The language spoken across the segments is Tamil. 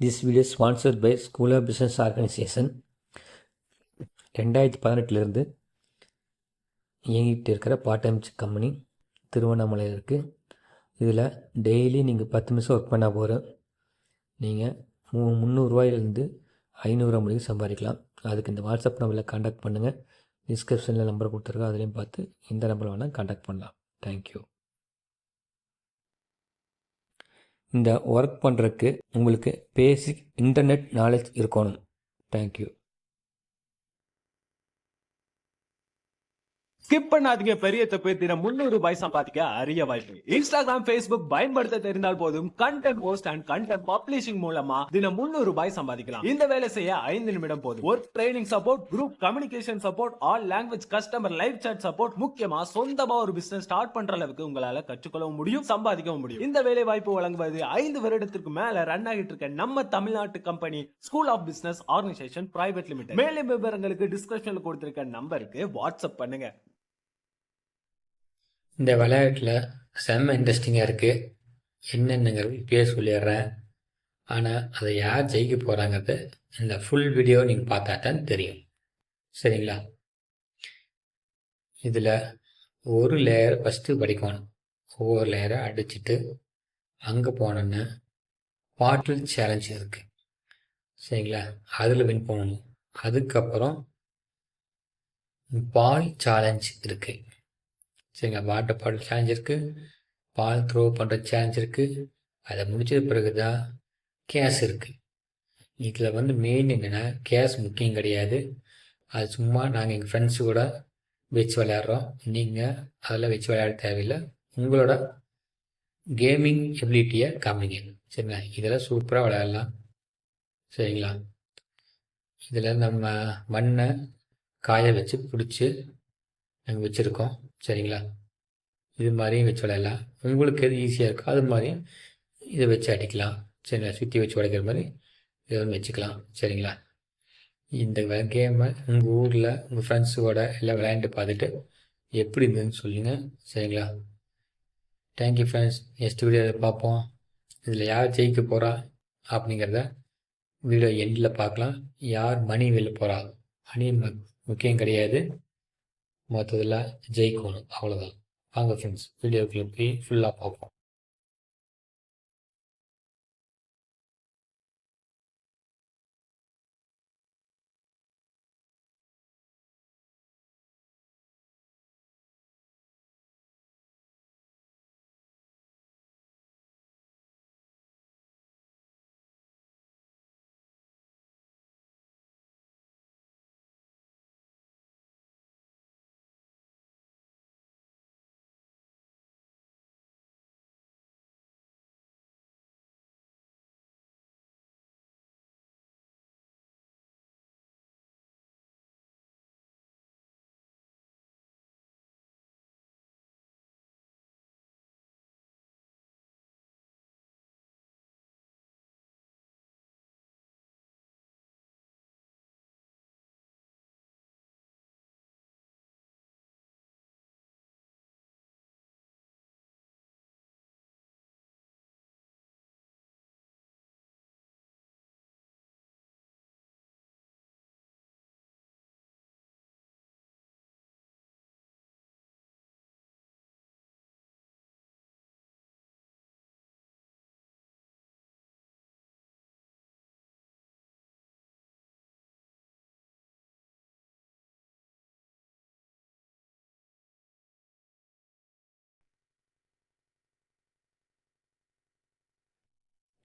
This video is sponsored by School of Business Organization. 2018 இயங்கிட்டு இருக்கிற பார்ட் டைம் கம்பெனி திருவண்ணாமலையில் இருக்குது. இதில் டெய்லி நீங்கள் 10 நிமிஷம் ஒர்க் பண்ணால் போகிறோம். நீங்கள் 300 ரூபாயிலேருந்து 500 ரூபா முடியும் சம்பாதிக்கலாம். அதுக்கு இந்த வாட்ஸ்அப் நம்பரில் கான்டாக்ட் பண்ணுங்கள். டிஸ்கிரிப்ஷனில் நம்பர் கொடுத்துருக்கோம், அதுலேயும் பார்த்து இந்த நம்பரில் வேணால் கான்டாக்ட் பண்ணலாம். தேங்க்யூ. இந்த ஒர்க் பண்ணுறதுக்கு உங்களுக்கு பேசிக் இன்டர்நெட் நாலேஜ் இருக்கணும். தேங்க்யூ. ஸ்கிப் பண்ணாதீங்க, பெரிய தப்பு. தினம் 300 ரூபாய் சம்பாதிக்க அரிய வாய்ப்பு. இன்ஸ்டாகிராம், Facebook பயன்படுத்த தெரிந்தால் போதும். Content post and content publishing மூலமா தினம் 300 ரூபாய் சம்பாதிக்கலாம். இந்த வேலை செய்ய 5 நிமிடம் போதும். Work training support, group communication support, all language customer live chat support, முக்கியமா சொந்தமா ஒரு பிசினஸ் ஸ்டார்ட் பண்ற அளவுக்கு உங்களால கற்றுக்கொள்ளவும் முடியும், சம்பாதிக்கவும் முடியும். இந்த வேலை வாய்ப்பு வழங்குவது 5 வருடத்திற்கு மேல ரன் ஆகிட்டு இருக்க நம்ம தமிழ்நாட்டு company school of business organisation private limited. மேலும் விவரங்களுக்கு டிஸ்கிரிப்ஷன்ல கொடுத்திருக்க நம்பருக்கு வாட்ஸ்அப் பண்ணுங்க. இந்த விளையாட்டில் செம்ம இன்ட்ரெஸ்டிங்காக இருக்குது. என்னென்னங்கிறது இப்பயே சொல்லிடுறேன். ஆனால் அதை யார் ஜெயிக்க போகிறாங்கிறது இந்த ஃபுல் வீடியோ நீங்கள் பார்த்தா தான் தெரியும். சரிங்களா? இதில் ஒரு லேயர் ஃபஸ்ட்டு படிக்கணும். ஒவ்வொரு லேயரை அடிச்சுட்டு அங்கே போனோன்னு பாட்டில் சேலஞ்ச் இருக்குது. சரிங்களா? அதில் வின் பண்ணணும். அதுக்கப்புறம் பால் சேலஞ்ச் இருக்குது. சரிங்க, வாட்டர் பாட்டில் சேலஞ்ச் இருக்குது, பால் த்ரோ பண்ணுற சேலஞ்ச் இருக்குது. அதை முடிச்சது பிறகு தான் கேஸ் இருக்குது. இதில் மெயின் என்னென்னா கேஸ் முக்கியம் கிடையாது. அது சும்மா நாங்கள் எங்கள் ஃப்ரெண்ட்ஸு கூட வச்சு விளையாடுறோம். நீங்கள் அதெல்லாம் வச்சு விளையாட தேவையில்லை. உங்களோட கேமிங் எபிலிட்டியை காமிங்க. சரிங்களா? இதெல்லாம் சூப்பராக விளையாடலாம். சரிங்களா? இதில் நம்ம மண்ணை காய வச்சு பிடிச்சி நாங்கள் வச்சுருக்கோம். சரிங்களா? இது மாதிரியும் வச்சு விளையாடலாம். உங்களுக்கு எது ஈஸியாக இருக்கோ அது மாதிரியும் இதை வச்சு அடிக்கலாம். சரிங்களா? சுற்றி வச்சு உடைக்கிற மாதிரி இதை வச்சுக்கலாம். சரிங்களா? இந்த கேமை உங்கள் ஊரில் உங்கள் ஃப்ரெண்ட்ஸோட எல்லாம் விளையாண்டு பார்த்துட்டு எப்படி இருந்ததுன்னு சொல்லுங்கள். சரிங்களா? Thank you friends. நெக்ஸ்ட் வீடியோவில் பார்ப்போம். இதில் யார் ஜெயிக்க போகிறா அப்படிங்கிறத வீடியோ எண்டில் பார்க்கலாம். யார் மணி வெளில போகிறா, மணி முக்கியம் கிடையாது, மற்றதில் ஜெயிக்கணும், அவ்வளோதான். வாங்க ஃப்ரெண்ட்ஸ், வீடியோக்குள்ள போய் ஃபுல்லாக பார்ப்போம்.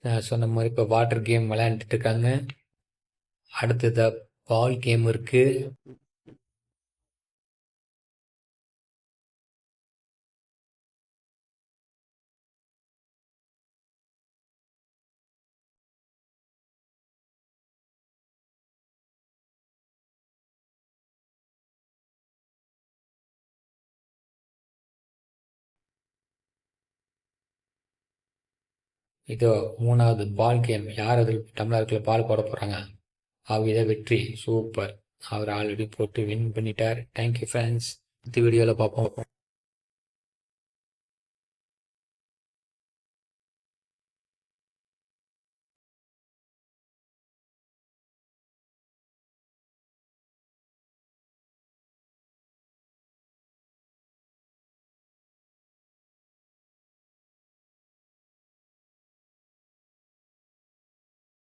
நான் சொன்ன மாதிரி இப்போ வாட்டர் கேம் விளையாண்டுட்டு இருக்காங்க. அடுத்ததாக பால் கேம் இருக்குது. இதோ 3வது பால் கேம். யார் அதில் டம்ளருக்குள்ள பால் போட போகிறாங்க, இதை வெற்றி. சூப்பர். அவர் ஆல்ரெடி போட்டு வின் பண்ணிட்டார். Thank you friends. இந்த வீடியோவில் பார்ப்போம்.